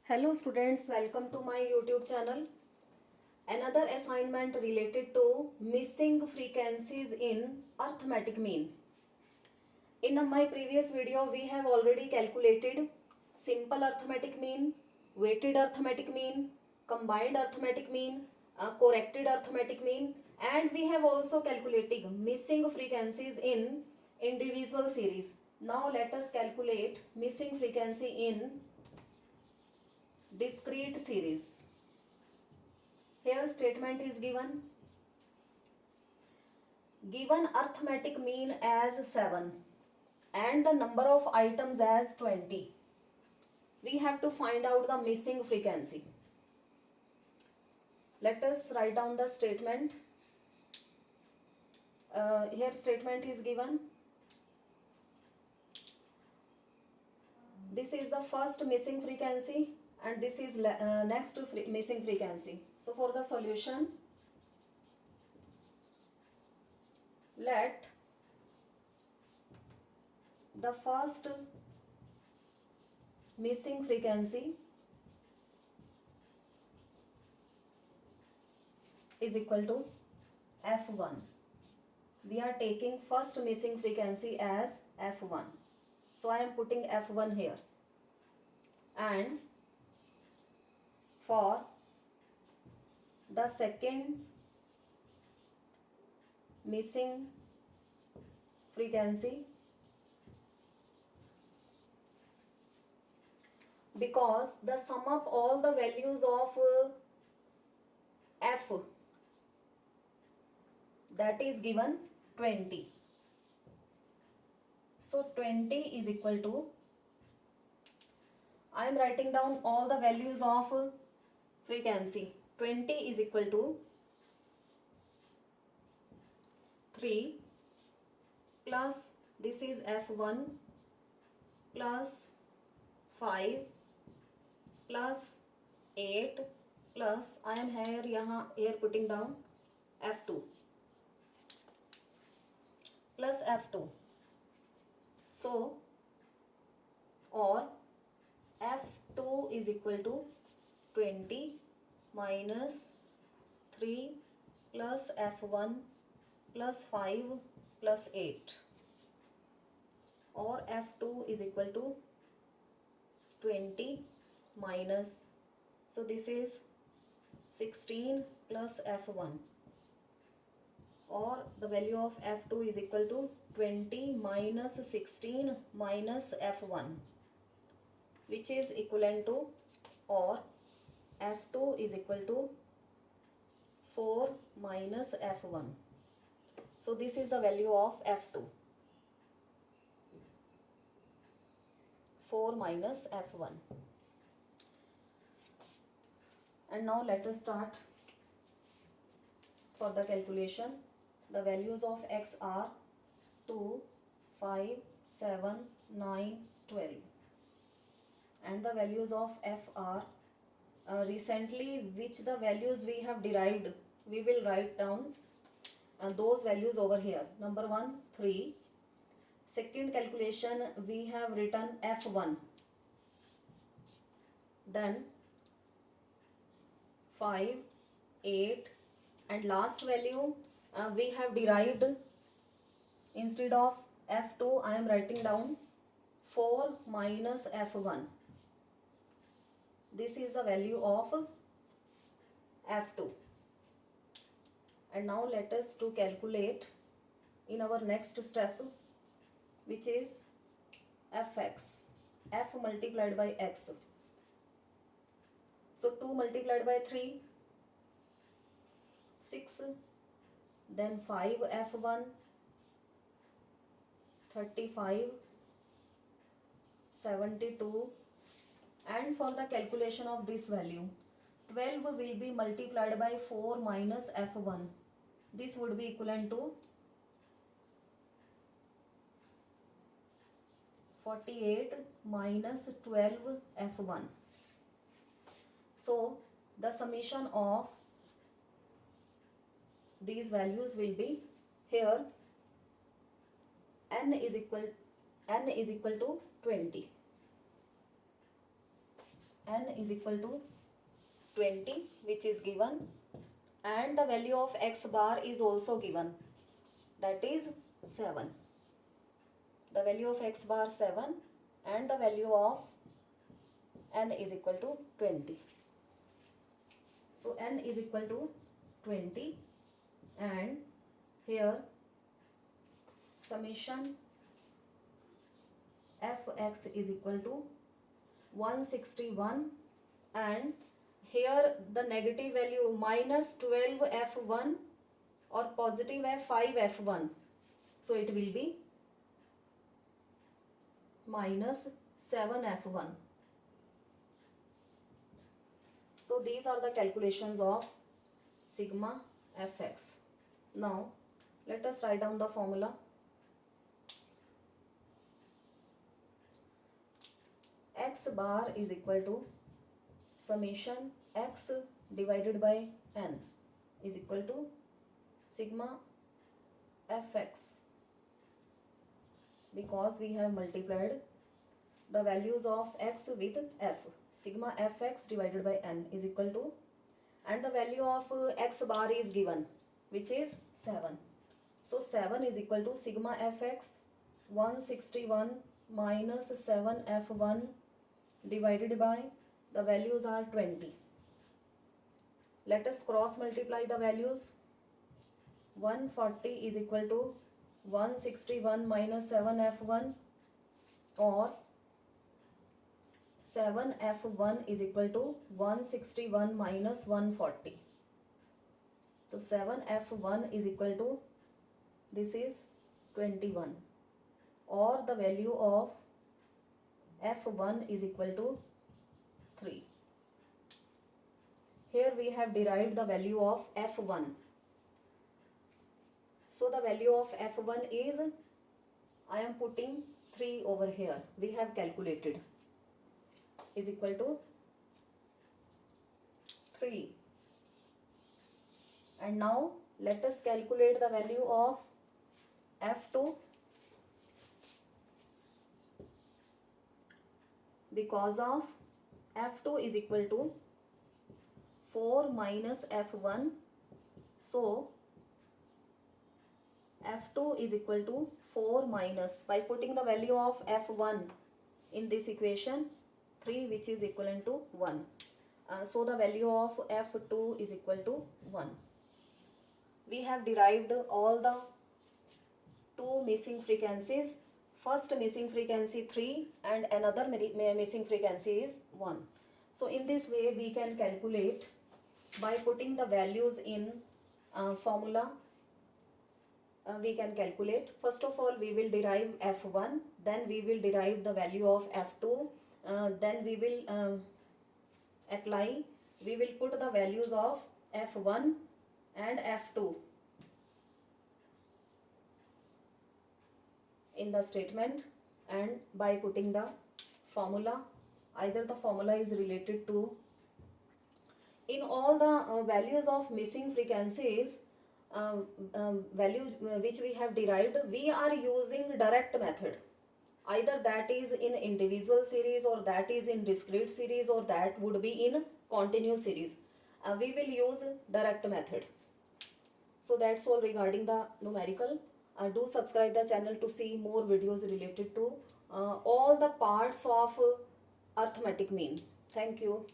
Hello students, welcome to my YouTube channel. Another assignment related to missing frequencies in arithmetic mean. In my previous video, we have already calculated simple arithmetic mean, weighted arithmetic mean, combined arithmetic mean, corrected arithmetic mean, and we have also calculated missing frequencies in individual series. Now let us calculate missing frequency in discrete series. Here statement is given arithmetic mean as 7 and the number of items as 20. We have to find out the missing frequency. Let us write down the statement. Here statement is given. This is the first missing frequency and this is next missing frequency. So for the solution, let the first missing frequency is equal to F1. We are taking first missing frequency as F1. So I am putting F1 here. And for the second missing frequency, because the sum of all the values of F, that is given 20. So 20 is equal to, I am writing down all the values of frequency. 20 is equal to 3 plus this is F1 plus 5 plus 8 plus I am here putting down F2 plus F2. So or F2 is equal to 20 minus 3 plus F1 plus 5 plus 8, or F2 is equal to 20 minus, so this is 16 plus F1, or the value of F2 is equal to 20 minus 16 minus F1, which is equivalent to, or F2 is equal to 4 minus F1. So this is the value of F2, 4 minus F1. And now let us start for the calculation. The values of X are 2, 5, 7, 9, 12. And the values of F are recently which the values we have derived. We will write down those values over here. Number 1, 3. Second calculation we have written F1. Then 5, 8, and last value we have derived, instead of F2 I am writing down 4 minus F1. This is the value of F2. And now let us to calculate in our next step, which is Fx, F multiplied by X. So 2 multiplied by 3, 6, then 5 F1, 35, 72, and for the calculation of this value, 12 will be multiplied by 4 minus F1. This would be equivalent to 48 minus 12 F1. So the summation of these values will be, here n is equal to 20. n is equal to 20, which is given, and the value of x bar is also given, that is 7. The value of x bar 7 and the value of n is equal to 20. So n is equal to 20, and here summation fx is equal to 161, and here the negative value minus 12 f1 or positive f5 f1, so it will be minus 7 f1. So these are the calculations of sigma fx. Now let us write down the formula. X bar is equal to summation x divided by n is equal to sigma fx, because we have multiplied the values of x with f. Sigma fx divided by n is equal to, and the value of x bar is given, which is 7. So 7 is equal to sigma fx 161 minus 7 f1 divided by the values are 20. Let us cross multiply the values. 140 is equal to 161 minus 7 f1, or 7 f1 is equal to 161 minus 140. So 7 f1 is equal to, this is 21, or the value of f1 is equal to 3. Here we have derived the value of f1. So the value of f1 is, I am putting 3 over here, we have calculated, is equal to 3. And now let us calculate the value of f2. Because of f2 is equal to 4 minus f1, so f2 is equal to 4 minus, by putting the value of f1 in this equation, 3, which is equivalent to 1. So the value of f2 is equal to 1. We have derived all the 2 missing frequencies. First missing frequency 3 and another missing frequency is 1. So in this way we can calculate by putting the values in formula. We can calculate. First of all, we will derive f1, then we will derive the value of f2, then we will apply, we will put the values of f1 and f2 in the statement, and by putting the formula, either the formula is related to, in all the values of missing frequencies, value which we have derived, we are using direct method. Either that is in individual series, or that is in discrete series, or that would be in continuous series. We will use direct method. So that's all regarding the numerical. Do subscribe the channel to see more videos related to all the parts of arithmetic mean. Thank you.